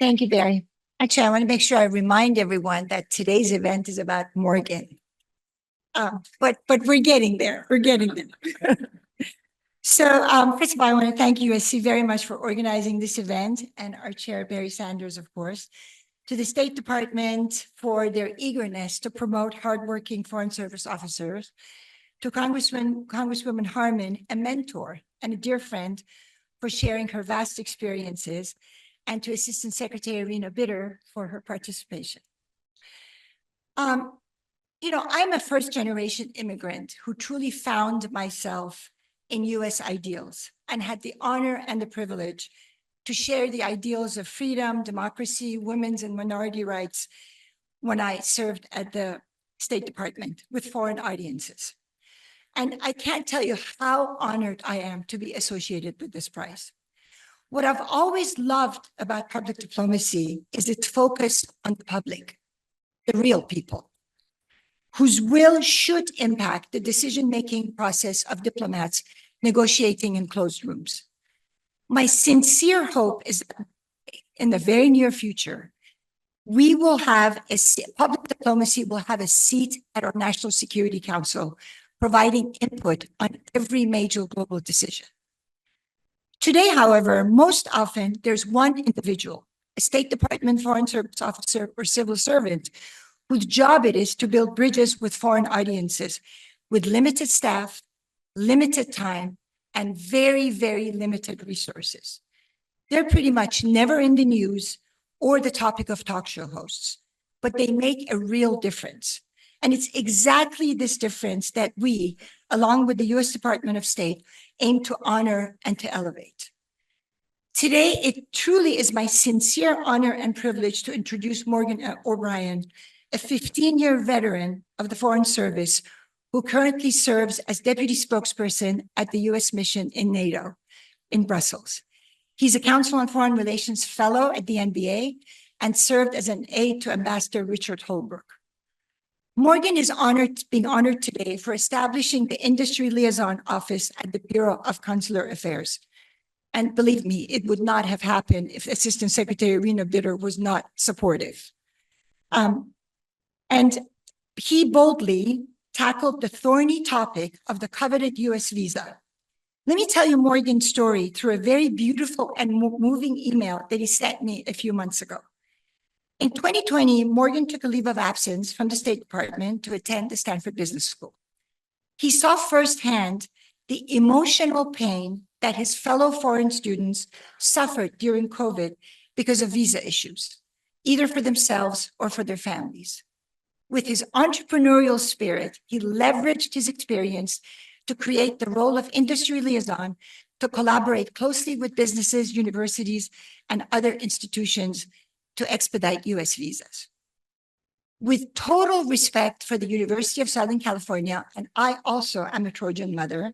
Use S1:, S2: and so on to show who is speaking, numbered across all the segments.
S1: Thank you, Barry. Actually, I want to make sure I remind everyone that today's event is about Morgan. But we're getting there. We're getting there. So first of all, I want to thank USC very much for organizing this event, and our chair, Barry Sanders, of course, to the State Department for their eagerness to promote hardworking Foreign Service officers, to Congresswoman Harman, a mentor and a dear friend, for sharing her vast experiences, and to Assistant Secretary Rena Bitter for her participation. I'm a first-generation immigrant who truly found myself in US ideals and had the honor and the privilege to share the ideals of freedom, democracy, women's and minority rights when I served at the State Department with foreign audiences. And I can't tell you how honored I am to be associated with this prize. What I've always loved about public diplomacy is its focus on the public, the real people, whose will should impact the decision-making process of diplomats negotiating in closed rooms. My sincere hope is that in the very near future, we will have public diplomacy will have a seat at our National Security Council, providing input on every major global decision. Today, however, most often there's one individual, a State Department Foreign Service officer or civil servant, whose job it is to build bridges with foreign audiences with limited staff, limited time, and very, very limited resources. They're pretty much never in the news or the topic of talk show hosts, but they make a real difference. And it's exactly this difference that we, along with the US Department of State, aim to honor and to elevate. Today, it truly is my sincere honor and privilege to introduce Morgan O'Brien, a 15-year veteran of the Foreign Service who currently serves as deputy spokesperson at the US mission in NATO in Brussels. He's a Council on Foreign Relations Fellow at the NBA and served as an aide to Ambassador Richard Holbrooke. Morgan is being honored today for establishing the Industry Liaison Office at the Bureau of Consular Affairs. And believe me, it would not have happened if Assistant Secretary Rena Bitter was not supportive. And he boldly tackled the thorny topic of the coveted US visa. Let me tell you Morgan's story through a very beautiful and moving email that he sent me a few months ago. In 2020, Morgan took a leave of absence from the State Department to attend the Stanford Business School. He saw firsthand the emotional pain that his fellow foreign students suffered during COVID because of visa issues, either for themselves or for their families. With his entrepreneurial spirit, he leveraged his experience to create the role of industry liaison to collaborate closely with businesses, universities, and other institutions to expedite US visas. With total respect for the University of Southern California, and I also am a Trojan mother,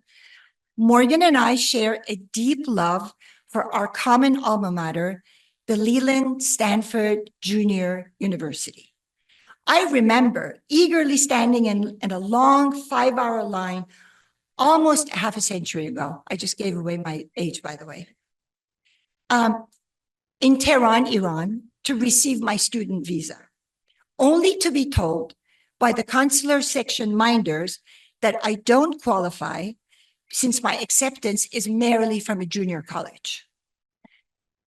S1: Morgan and I share a deep love for our common alma mater, the Leland Stanford Junior University. I remember eagerly standing in a long 5-hour line almost half a century ago. I just gave away my age, by the way. In Tehran, Iran, to receive my student visa, only to be told by the consular section minders that I don't qualify since my acceptance is merely from a junior college.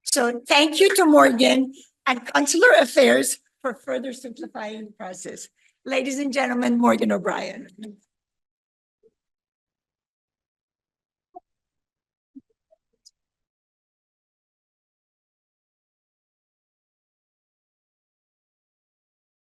S1: So thank you to Morgan and Consular Affairs for further simplifying the process. Ladies and gentlemen, Morgan O'Brien.